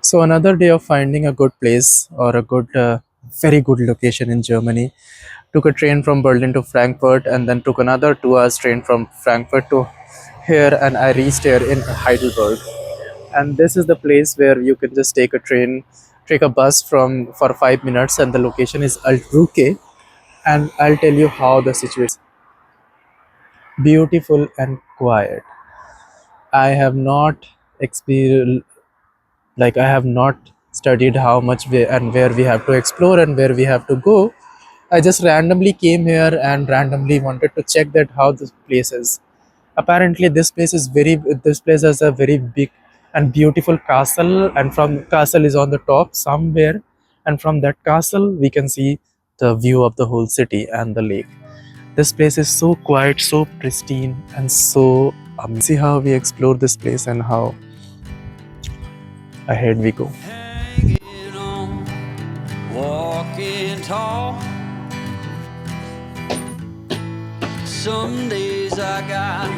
So another day of finding a good place or a very good location in Germany. Took a train from Berlin to Frankfurt and then took another 2 hours train from Frankfurt to here, and I reached here in Heidelberg. And this is the place where you can just take a bus from for 5 minutes, and the location is Altruke. And I'll tell you how the situation is beautiful and quiet. I have not experienced I have not studied how much and where we have to explore and where we have to go. I just randomly came here and randomly wanted to check that how this place is. Apparently this place has a very big and beautiful castle, and from castle is on the top somewhere, and from that castle we can see the view of the whole city and the lake. This place is so quiet, so pristine, and so see how we explore this place and how ahead we go. Hanging on, walking tall. Some days I got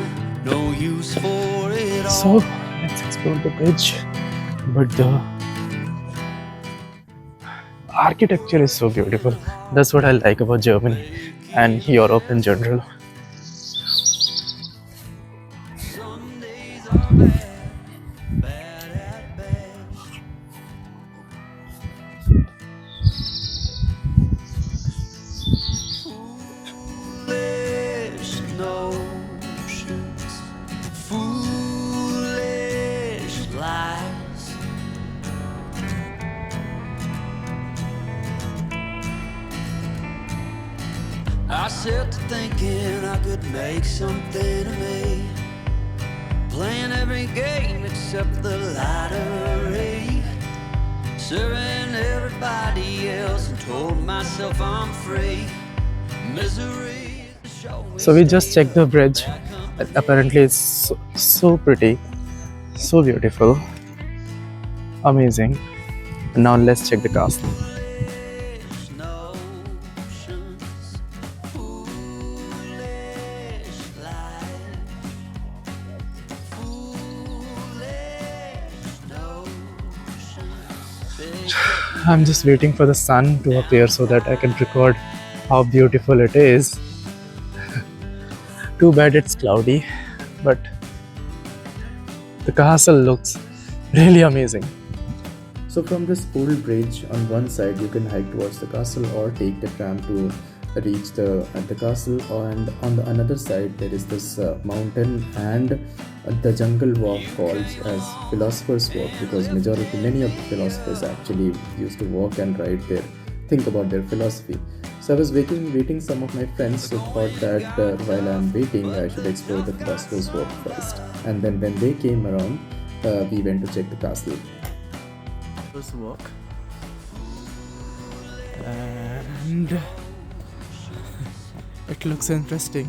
no use for it all. So let's explore the bridge. But the architecture is so beautiful. That's what I like about Germany and Europe in general. Some days are bad, bad at best. Foolish notions, foolish lies. I set to thinking I could make something of me, playing every game except the lottery, serving everybody else and told myself I'm free. Misery. So we just checked the bridge. Apparently it's so pretty, so beautiful, amazing. And now let's check the castle. Foolish notions, foolish lies, foolish notions. I'm just waiting for the sun to appear so that I can record how beautiful it is. Too bad it's cloudy, but the castle looks really amazing. So from this old bridge on one side you can hike towards the castle or take the tram to reach the castle, and on the another side there is this mountain and the jungle walk called as Philosophers Walk, because many of the philosophers actually used to walk and think about their philosophy. So I was waiting some of my friends who thought that while I'm waiting I should explore the Philosophers Walk first, and then when they came around we went to check the castle. First walk, and it looks interesting.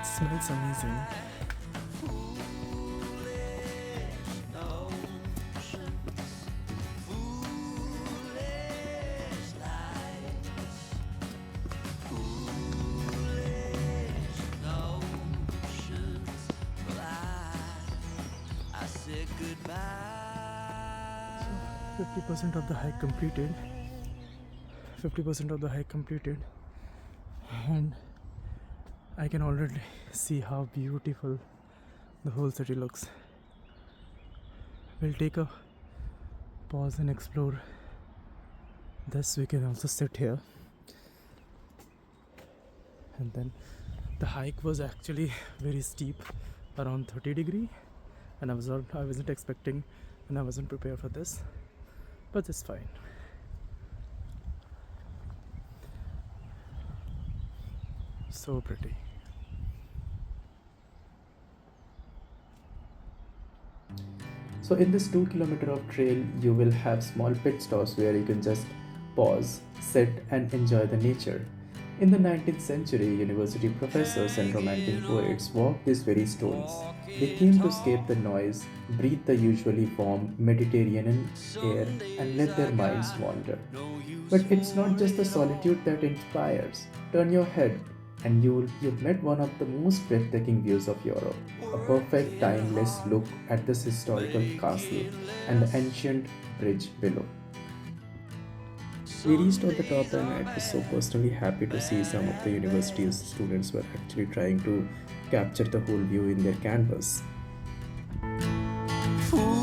It smells amazing. I said goodbye. 50% of the hike completed. 50% of the hike completed, and I can already see how beautiful the whole city looks. We'll take a pause and explore this. We can also sit here, and then the hike was actually very steep, around 30 degree, and I wasn't expecting and I wasn't prepared for this, but it's fine. So pretty. So in this 2 kilometer of trail, you will have small pit stops where you can just pause, sit and enjoy the nature. In the 19th century, university professors and romantic poets walked these very stones. They came to escape the noise, breathe the usually warm Mediterranean air, and let their minds wander. But it's not just the solitude that inspires. Turn your head, and you've met one of the most breathtaking views of Europe. A perfect, timeless look at this historical castle and the ancient bridge below. We reached on the top, and I was so personally happy to see some of the university's students were actually trying to capture the whole view in their canvas. Foolish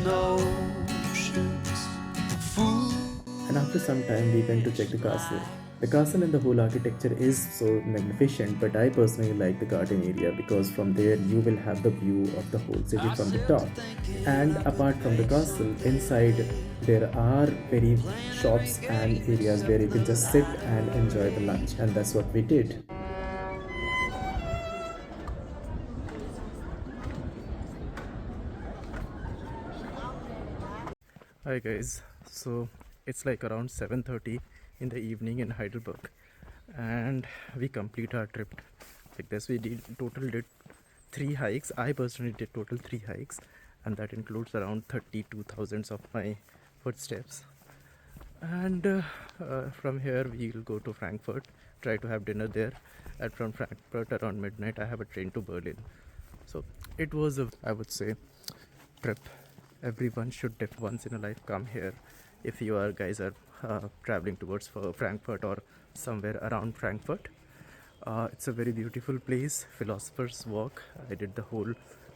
notions. And after some time, we went to check the castle. The castle and the whole architecture is so magnificent, but I personally like the garden area because from there you will have the view of the whole city from the top. And apart from the castle, inside there are very shops and areas where you can just sit and enjoy the lunch, and that's what we did. Hi guys, so it's like around 7:30 in the evening in Heidelberg, and we complete our trip like this. We did 3 hikes. I personally did total 3 hikes, and that includes around 32,000 of my footsteps. And from here we'll go to Frankfurt, try to have dinner there, and from Frankfurt around midnight I have a train to Berlin. So it was a, I would say, trip. Everyone should once in a life come here if you are guys are traveling towards Frankfurt or somewhere around Frankfurt. It's a very beautiful place. Philosophers Walk. I did the whole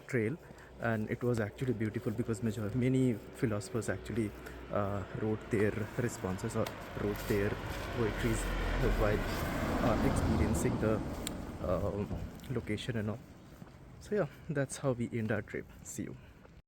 trail, and it was actually beautiful because many philosophers actually wrote their responses or wrote their poetries while experiencing the location and all. So yeah, that's how we end our trip. See you.